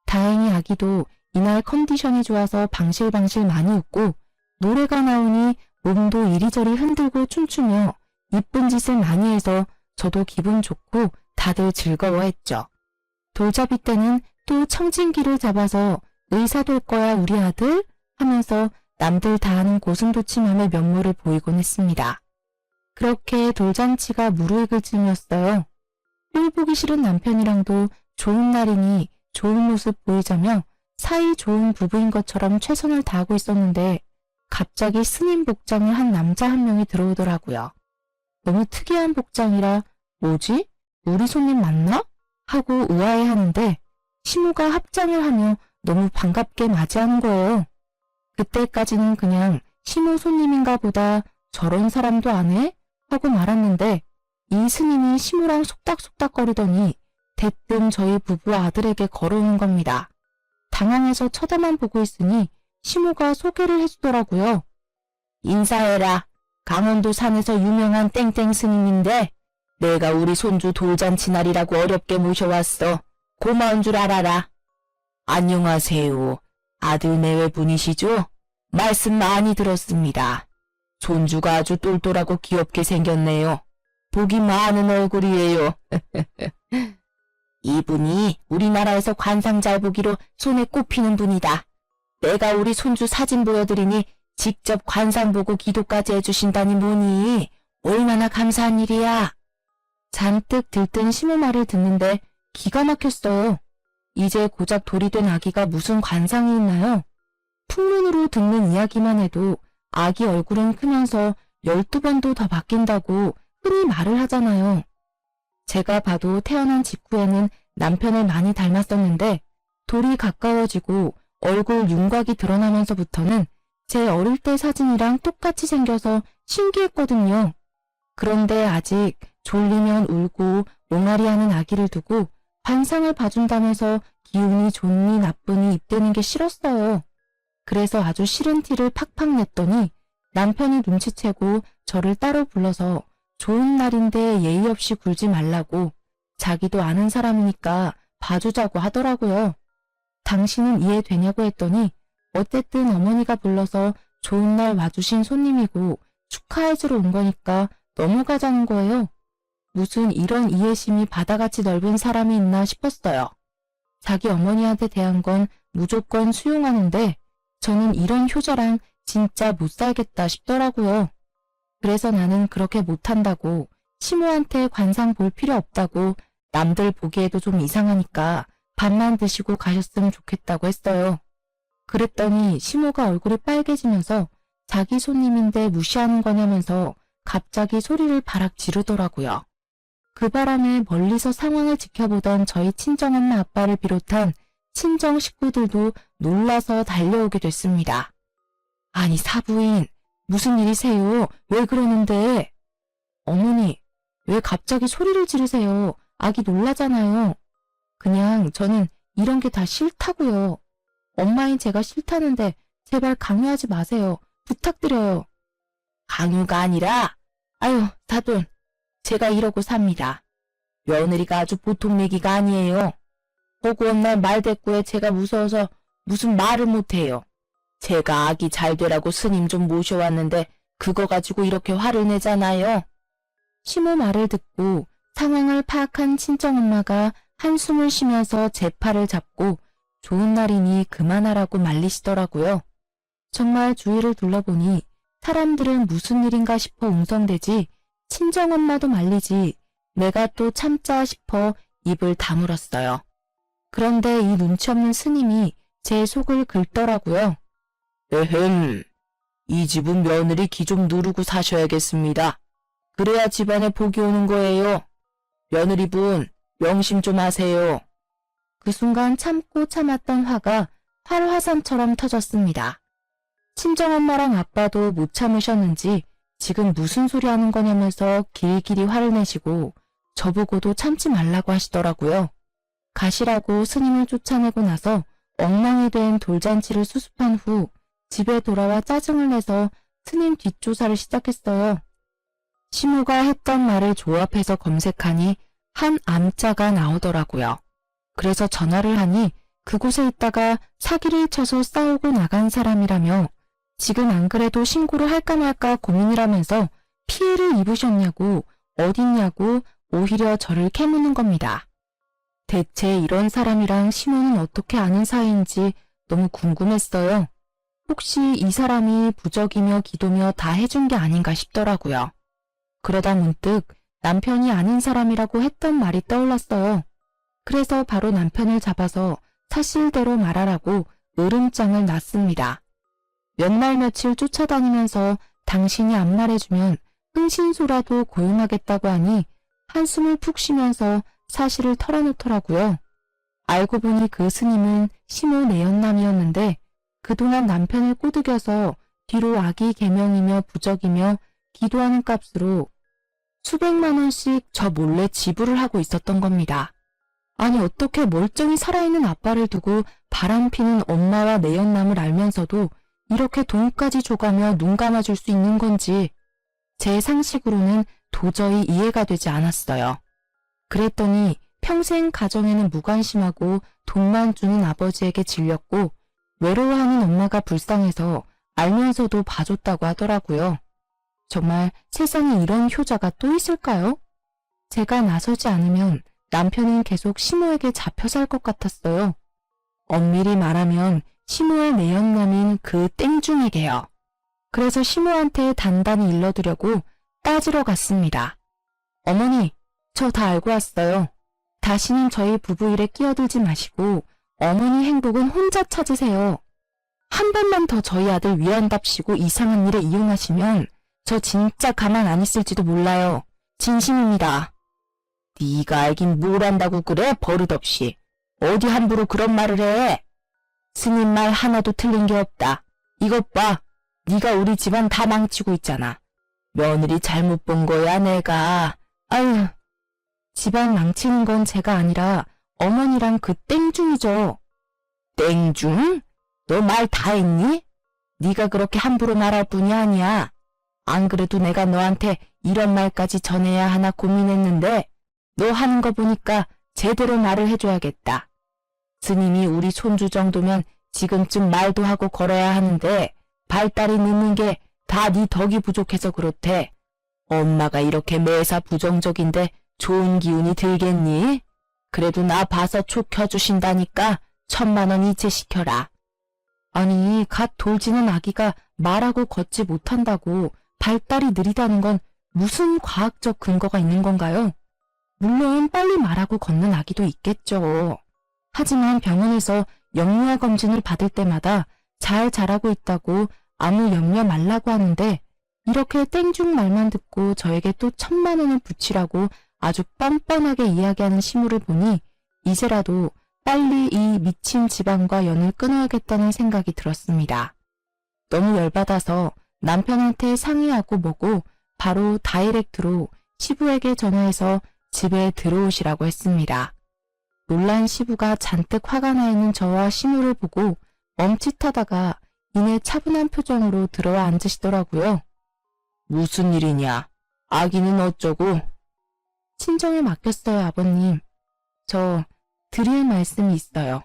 다행히 아기도 이날 컨디션이 좋아서 방실방실 많이 웃고 노래가 나오니 몸도 이리저리 흔들고 춤추며 이쁜 짓을 많이 해서 저도 기분 좋고 다들 즐거워했죠. 돌잡이 때는 또 청진기를 잡아서 의사 될 거야 우리 아들 하면서 남들 다 아는 고슴도치맘의 면모를 보이곤 했습니다. 그렇게 돌잔치가 무르익을 즈음이었어요. 꼴 보기 싫은 남편이랑도 좋은 날이니 좋은 모습 보이자며 사이 좋은 부부인 것처럼 최선을 다하고 있었는데 갑자기 스님 복장을 한 남자 한 명이 들어오더라고요. 너무 특이한 복장이라 뭐지? 우리 손님 맞나? 하고 의아해하는데 시모가 합장을 하며 너무 반갑게 맞이하는 거예요. 그때까지는 그냥 시모 손님인가 보다 저런 사람도 안 해? 하고 말았는데 이 스님이 시모랑 속닥속닥거리더니 대뜸 저희 부부 아들에게 걸어오는 겁니다. 당황해서 쳐다만 보고 있으니 시모가 소개를 해주더라고요. 인사해라. 강원도 산에서 유명한 땡땡 스님인데 내가 우리 손주 돌잔치 날이라고 어렵게 모셔왔어. 고마운 줄 알아라. 안녕하세요. 아들 내외 분이시죠? 말씀 많이 들었습니다. 손주가 아주 똘똘하고 귀엽게 생겼네요. 복이 많은 얼굴이에요. 이분이 우리나라에서 관상 잘 보기로 손에 꼽히는 분이다. 내가 우리 손주 사진 보여드리니 직접 관상 보고 기도까지 해주신다니 뭐니. 얼마나 감사한 일이야. 잔뜩 들뜬 시모 말을 듣는데 기가 막혔어요. 이제 고작 돌이 된 아기가 무슨 관상이 있나요? 풍문으로 듣는 이야기만 해도 아기 얼굴은 크면서 12번도 더 바뀐다고 흔히 말을 하잖아요. 제가 봐도 태어난 직후에는 남편을 많이 닮았었는데 돌이 가까워지고 얼굴 윤곽이 드러나면서부터는 제 어릴 때 사진이랑 똑같이 생겨서 신기했거든요. 그런데 아직 졸리면 울고 옹알이하는 아기를 두고 관상을 봐준다면서 기운이 좋니 나쁘니 입대는 게 싫었어요. 그래서 아주 싫은 티를 팍팍 냈더니 남편이 눈치채고 저를 따로 불러서 좋은 날인데 예의 없이 굴지 말라고 자기도 아는 사람이니까 봐주자고 하더라고요. 당신은 이해되냐고 했더니 어쨌든 어머니가 불러서 좋은 날 와주신 손님이고 축하해주러 온 거니까 넘어가자는 거예요. 무슨 이런 이해심이 바다같이 넓은 사람이 있나 싶었어요. 자기 어머니한테 대한 건 무조건 수용하는데 저는 이런 효자랑 진짜 못 살겠다 싶더라고요. 그래서 나는 그렇게 못한다고 시모한테 관상 볼 필요 없다고 남들 보기에도 좀 이상하니까 밥만 드시고 가셨으면 좋겠다고 했어요. 그랬더니 시모가 얼굴이 빨개지면서 자기 손님인데 무시하는 거냐면서 갑자기 소리를 바락 지르더라고요. 그 바람에 멀리서 상황을 지켜보던 저희 친정엄마 아빠를 비롯한 친정 식구들도 놀라서 달려오게 됐습니다. 아니 사부인, 무슨 일이세요? 왜 그러는데? 어머니, 왜 갑자기 소리를 지르세요? 아기 놀라잖아요. 그냥 저는 이런 게 다 싫다고요. 엄마인 제가 싫다는데 제발 강요하지 마세요. 부탁드려요. 강요가 아니라, 아유, 사돈, 제가 이러고 삽니다. 며느리가 아주 보통 얘기가 아니에요. 보고 온 날 말대꾸에 제가 무서워서 무슨 말을 못해요. 제가 아기 잘 되라고 스님 좀 모셔왔는데 그거 가지고 이렇게 화를 내잖아요. 시모 말을 듣고 상황을 파악한 친정엄마가 한숨을 쉬면서 제 팔을 잡고 좋은 날이니 그만하라고 말리시더라고요. 정말 주위를 둘러보니 사람들은 무슨 일인가 싶어 웅성대지 친정엄마도 말리지 내가 또 참자 싶어 입을 다물었어요. 그런데 이 눈치 없는 스님이 제 속을 긁더라고요. 에헴, 이 집은 며느리 기 좀 누르고 사셔야겠습니다. 그래야 집안에 복이 오는 거예요. 며느리분, 명심 좀 하세요. 그 순간 참고 참았던 화가 활화산처럼 터졌습니다. 친정엄마랑 아빠도 못 참으셨는지 지금 무슨 소리 하는 거냐면서 길길이 화를 내시고 저보고도 참지 말라고 하시더라고요. 가시라고 스님을 쫓아내고 나서 엉망이 된 돌잔치를 수습한 후 집에 돌아와 짜증을 내서 스님 뒷조사를 시작했어요. 시모가 했던 말을 조합해서 검색하니 한 암자가 나오더라고요. 그래서 전화를 하니 그곳에 있다가 사기를 쳐서 싸우고 나간 사람이라며 지금 안 그래도 신고를 할까 말까 고민을 하면서 피해를 입으셨냐고 어딨냐고 오히려 저를 캐묻는 겁니다. 대체 이런 사람이랑 시모는 어떻게 아는 사이인지 너무 궁금했어요. 혹시 이 사람이 부적이며 기도며 다 해준 게 아닌가 싶더라고요. 그러다 문득 남편이 아는 사람이라고 했던 말이 떠올랐어요. 그래서 바로 남편을 잡아서 사실대로 말하라고 으름장을 놨습니다. 몇 날 며칠 쫓아다니면서 당신이 안 말해주면 흥신소라도 고용하겠다고 하니 한숨을 푹 쉬면서 사실을 털어놓더라고요. 알고 보니 그 스님은 시모 내연남이었는데 그동안 남편을 꼬드겨서 뒤로 아기 개명이며 부적이며 기도하는 값으로 수백만 원씩 저 몰래 지불을 하고 있었던 겁니다. 아니 어떻게 멀쩡히 살아있는 아빠를 두고 바람피는 엄마와 내연남을 알면서도 이렇게 돈까지 줘가며 눈 감아줄 수 있는 건지 제 상식으로는 도저히 이해가 되지 않았어요. 그랬더니 평생 가정에는 무관심하고 돈만 주는 아버지에게 질렸고 외로워하는 엄마가 불쌍해서 알면서도 봐줬다고 하더라고요. 정말 세상에 이런 효자가 또 있을까요? 제가 나서지 않으면 남편은 계속 시모에게 잡혀 살 것 같았어요. 엄밀히 말하면 시모의 내연남인 그 땡중에게요. 그래서 시모한테 단단히 일러두려고 따지러 갔습니다. 어머니, 저 다 알고 왔어요. 다시는 저희 부부 일에 끼어들지 마시고 어머니 행복은 혼자 찾으세요. 한 번만 더 저희 아들 위한답시고 이상한 일에 이용하시면 저 진짜 가만 안 있을지도 몰라요. 진심입니다. 네가 알긴 뭘 안다고 그래, 버릇없이. 어디 함부로 그런 말을 해. 스님 말 하나도 틀린 게 없다. 이것 봐, 네가 우리 집안 다 망치고 있잖아. 며느리 잘못 본 거야, 내가. 아유, 집안 망치는 건 제가 아니라 어머니랑 그 땡중이죠. 땡중? 너 말 다 했니? 네가 그렇게 함부로 말할 뿐이 아니야. 안 그래도 내가 너한테 이런 말까지 전해야 하나 고민했는데 너 하는 거 보니까 제대로 말을 해줘야겠다. 스님이 우리 손주 정도면 지금쯤 말도 하고 걸어야 하는데 발달이 늦는 게 다 네 덕이 부족해서 그렇대. 엄마가 이렇게 매사 부정적인데 좋은 기운이 들겠니? 그래도 나 봐서 촉 켜주신다니까 1,000만 원 이체시켜라. 아니, 갓 돌지는 아기가 말하고 걷지 못한다고 발달이 느리다는 건 무슨 과학적 근거가 있는 건가요? 물론 빨리 말하고 걷는 아기도 있겠죠. 하지만 병원에서 영유아 검진을 받을 때마다 잘 자라고 있다고 아무 염려 말라고 하는데 이렇게 땡중 말만 듣고 저에게 또 1,000만 원을 붙이라고 아주 뻔뻔하게 이야기하는 시무를 보니 이제라도 빨리 이 미친 집안과 연을 끊어야겠다는 생각이 들었습니다. 너무 열받아서 남편한테 상의하고 뭐고 바로 다이렉트로 시부에게 전화해서 집에 들어오시라고 했습니다. 놀란 시부가 잔뜩 화가 나 있는 저와 시무를 보고 멈칫하다가 이내 차분한 표정으로 들어와 앉으시더라고요. 무슨 일이냐? 아기는 어쩌고? 친정에 맡겼어요, 아버님. 저 드릴 말씀이 있어요.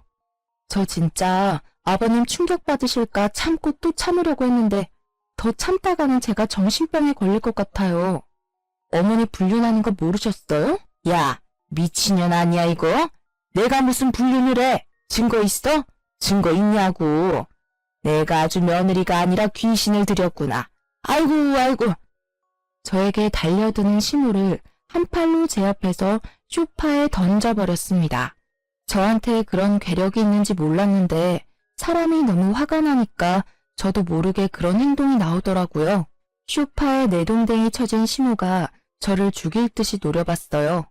저 진짜 아버님 충격받으실까 참고 또 참으려고 했는데 더 참다가는 제가 정신병에 걸릴 것 같아요. 어머니 불륜하는 거 모르셨어요? 야, 미친년 아니야 이거? 내가 무슨 불륜을 해? 증거 있어? 증거 있냐고. 내가 아주 며느리가 아니라 귀신을 들였구나. 아이고. 저에게 달려드는 시무를 한 팔로 제 앞에서 소파에 던져버렸습니다. 저한테 그런 괴력이 있는지 몰랐는데 사람이 너무 화가 나니까 저도 모르게 그런 행동이 나오더라고요. 소파에 내동댕이 쳐진 시무가 저를 죽일 듯이 노려봤어요.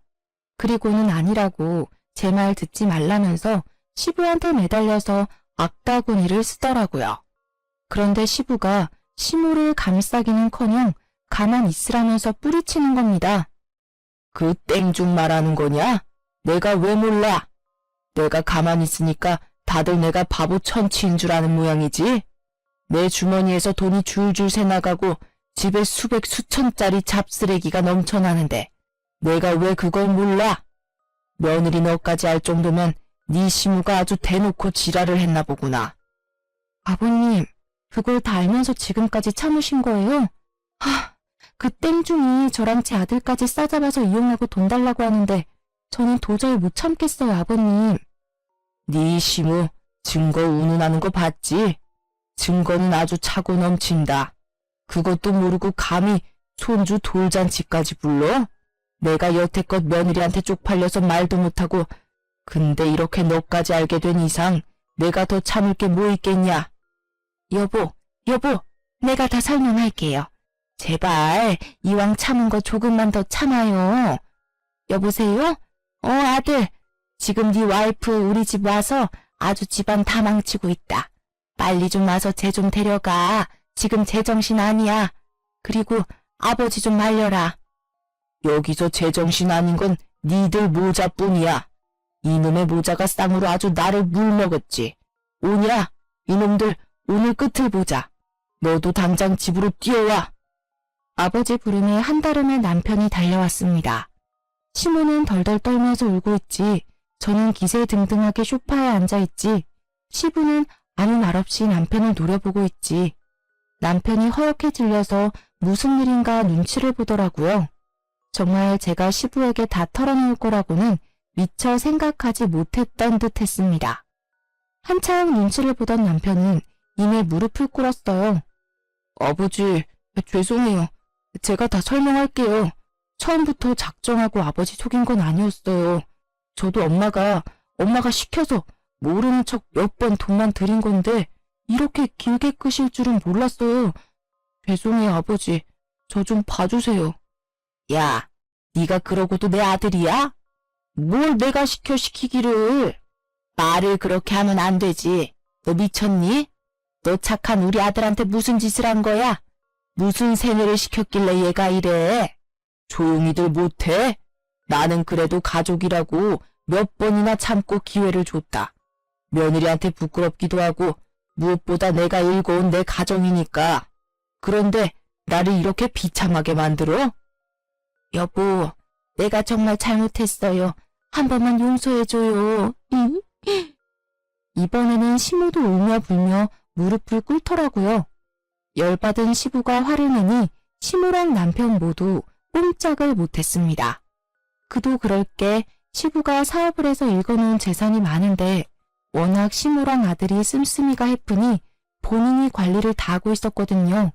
그리고는 아니라고 제 말 듣지 말라면서 시부한테 매달려서 악다구니를 쓰더라고요. 그런데 시부가 시무를 감싸기는커녕 가만 있으라면서 뿌리치는 겁니다. 그 땡중 말하는 거냐? 내가 왜 몰라? 내가 가만히 있으니까 다들 내가 바보 천치인 줄 아는 모양이지? 내 주머니에서 돈이 줄줄 새나가고 집에 수백 수천짜리 잡쓰레기가 넘쳐나는데 내가 왜 그걸 몰라? 며느리 너까지 알 정도면 네 시무가 아주 대놓고 지랄을 했나 보구나. 아버님, 그걸 다 알면서 지금까지 참으신 거예요? 그 땡중이 저랑 제 아들까지 싸잡아서 이용하고 돈 달라고 하는데 저는 도저히 못 참겠어요, 아버님. 네 시무 증거 운운하는 거 봤지? 증거는 아주 차고 넘친다. 그것도 모르고 감히 손주 돌잔치까지 불러? 내가 여태껏 며느리한테 쪽팔려서 말도 못하고 근데 이렇게 너까지 알게 된 이상 내가 더 참을 게 뭐 있겠냐? 여보, 내가 다 설명할게요. 제발 이왕 참은 거 조금만 더 참아요. 여보세요? 아들, 지금 네 와이프 우리 집 와서 아주 집안 다 망치고 있다. 빨리 좀 와서 쟤 좀 데려가. 지금 제정신 아니야. 그리고 아버지 좀 말려라. 여기서 제정신 아닌 건 니들 모자뿐이야. 이놈의 모자가 쌍으로 아주 나를 물먹었지. 오냐? 이놈들 오늘 끝을 보자. 너도 당장 집으로 뛰어와. 아버지 부름에 한달음에 남편이 달려왔습니다. 시모는 덜덜 떨면서 울고 있지. 저는 기세등등하게 소파에 앉아있지. 시부는 아무 말 없이 남편을 노려보고 있지. 남편이 허옇게 질려서 무슨 일인가 눈치를 보더라고요. 정말 제가 시부에게 다 털어놓을 거라고는 미처 생각하지 못했던 듯 했습니다. 한참 눈치를 보던 남편은 이내 무릎을 꿇었어요. 아버지, 죄송해요. 제가 다 설명할게요. 처음부터 작정하고 아버지 속인 건 아니었어요. 저도 엄마가 시켜서 모르는 척 몇 번 돈만 드린 건데 이렇게 길게 끄실 줄은 몰랐어요. 죄송해요, 아버지. 저 좀 봐주세요. 야, 네가 그러고도 내 아들이야? 뭘 내가 시키기를. 말을 그렇게 하면 안 되지. 너 미쳤니? 너 착한 우리 아들한테 무슨 짓을 한 거야? 무슨 세뇌를 시켰길래 얘가 이래? 조용히들 못해? 나는 그래도 가족이라고 몇 번이나 참고 기회를 줬다. 며느리한테 부끄럽기도 하고 무엇보다 내가 일궈온 내 가정이니까. 그런데 나를 이렇게 비참하게 만들어? 여보, 내가 정말 잘못했어요. 한 번만 용서해줘요. 응? 이번에는 시모도 울며 불며 무릎을 꿇더라고요. 열받은 시부가 화를 내니 시모랑 남편 모두 꼼짝을 못했습니다. 그도 그럴 게 시부가 사업을 해서 읽어놓은 재산이 많은데 워낙 시모랑 아들이 씀씀이가 해프니 본인이 관리를 다 하고 있었거든요.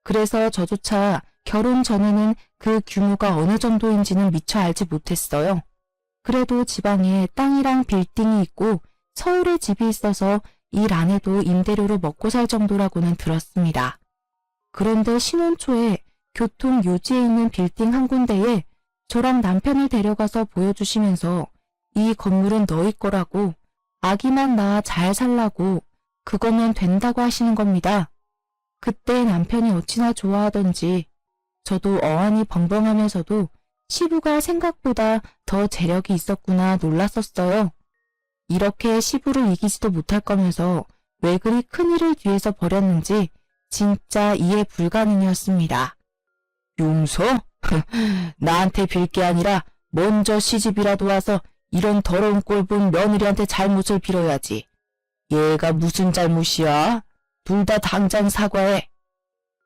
그래서 저조차 결혼 전에는 그 규모가 어느 정도인지는 미처 알지 못했어요. 그래도 지방에 땅이랑 빌딩이 있고 서울에 집이 있어서 일 안 해도 임대료로 먹고 살 정도라고는 들었습니다. 그런데 신혼 초에 교통 요지에 있는 빌딩 한 군데에 저랑 남편을 데려가서 보여주시면서 이 건물은 너희 거라고 아기만 낳아 잘 살라고 그거면 된다고 하시는 겁니다. 그때 남편이 어찌나 좋아하던지 저도 어안이 벙벙하면서도 시부가 생각보다 더 재력이 있었구나 놀랐었어요. 이렇게 시부를 이기지도 못할 거면서 왜 그리 큰일을 뒤에서 벌였는지 진짜 이해 불가능이었습니다. 용서? 나한테 빌 게 아니라 먼저 시집이라도 와서 이런 더러운 꼴 본 며느리한테 잘못을 빌어야지. 얘가 무슨 잘못이야? 둘 다 당장 사과해.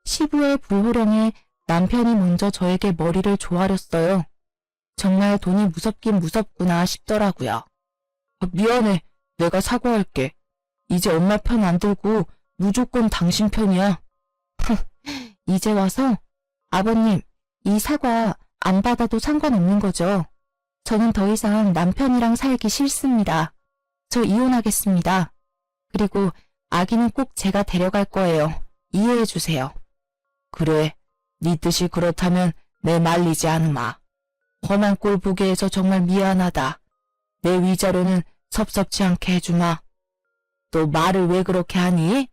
시부의 불호령에 남편이 먼저 저에게 머리를 조아렸어요. 정말 돈이 무섭긴 무섭구나 싶더라고요. 미안해. 내가 사과할게. 이제 엄마 편 안 들고 무조건 당신 편이야. 이제 와서 아버님, 이 사과 안 받아도 상관없는 거죠. 저는 더 이상 남편이랑 살기 싫습니다. 저 이혼하겠습니다. 그리고 아기는 꼭 제가 데려갈 거예요. 이해해 주세요. 그래, 네 뜻이 그렇다면 내 말리지 않으마. 험한 꼴 보게 해서 정말 미안하다. 내 위자료는 섭섭치 않게 해주마. 또 말을 왜 그렇게 하니?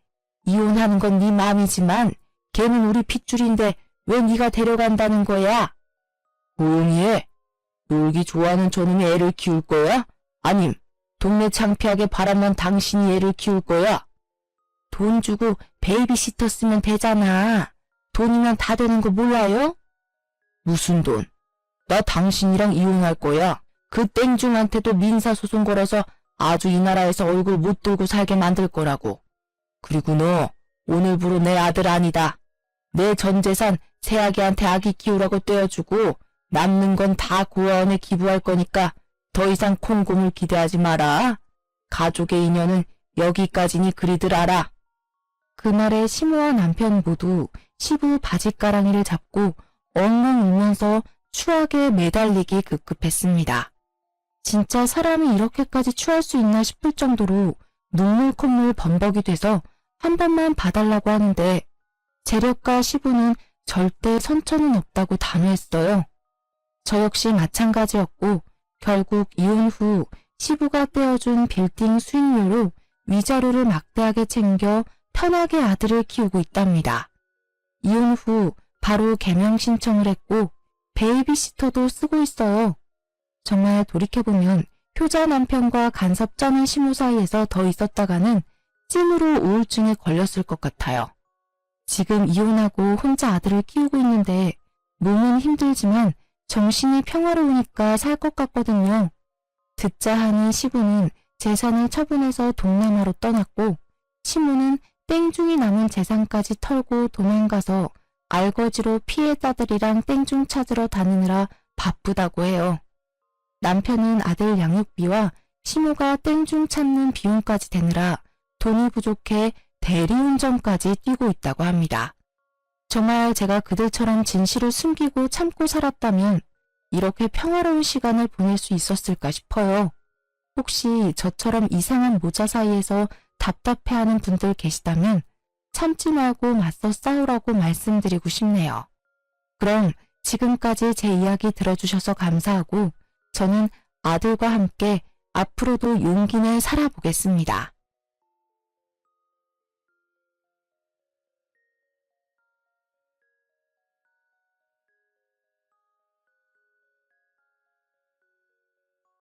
이혼하는 건 네 마음이지만 걔는 우리 핏줄인데 왜 네가 데려간다는 거야? 조용히 해. 놀기 좋아하는 저놈이 애를 키울 거야? 아님 동네 창피하게 바라만 당신이 애를 키울 거야? 돈 주고 베이비시터 쓰면 되잖아. 돈이면 다 되는 거 몰라요? 무슨 돈? 나 당신이랑 이혼할 거야. 그 땡중한테도 민사소송 걸어서 아주 이 나라에서 얼굴 못 들고 살게 만들 거라고. 그리고 너 오늘부로 내 아들 아니다. 내 전 재산 새아기한테 아기 키우라고 떼어주고 남는 건 다 고아원에 기부할 거니까 더 이상 콩고물 기대하지 마라. 가족의 인연은 여기까지니 그리들 알아. 그날에 시모와 남편 모두 시부 바짓가랑이를 잡고 엉엉 울면서 추악에 매달리기 급급했습니다. 진짜 사람이 이렇게까지 추할 수 있나 싶을 정도로 눈물 콧물 범벅이 돼서 한 번만 봐달라고 하는데 재력가 시부는 절대 선처는 없다고 단호했어요. 저 역시 마찬가지였고 결국 이혼 후 시부가 떼어준 빌딩 수익료로 위자료를 막대하게 챙겨 편하게 아들을 키우고 있답니다. 이혼 후 바로 개명 신청을 했고 베이비시터도 쓰고 있어요. 정말 돌이켜보면 효자 남편과 간섭 짜는 시모 사이에서 더 있었다가는 찜으로 우울증에 걸렸을 것 같아요. 지금 이혼하고 혼자 아들을 키우고 있는데 몸은 힘들지만 정신이 평화로우니까 살 것 같거든요. 듣자 하니 시부는 재산을 처분해서 동남아로 떠났고 시모는 땡중이 남은 재산까지 털고 도망가서 알거지로 피해자들이랑 땡중 찾으러 다니느라 바쁘다고 해요. 남편은 아들 양육비와 시모가 땡중 찾는 비용까지 대느라 돈이 부족해 대리운전까지 뛰고 있다고 합니다. 정말 제가 그들처럼 진실을 숨기고 참고 살았다면 이렇게 평화로운 시간을 보낼 수 있었을까 싶어요. 혹시 저처럼 이상한 모자 사이에서 답답해하는 분들 계시다면 참지 말고 맞서 싸우라고 말씀드리고 싶네요. 그럼 지금까지 제 이야기 들어주셔서 감사하고 저는 아들과 함께 앞으로도 용기 내 살아보겠습니다.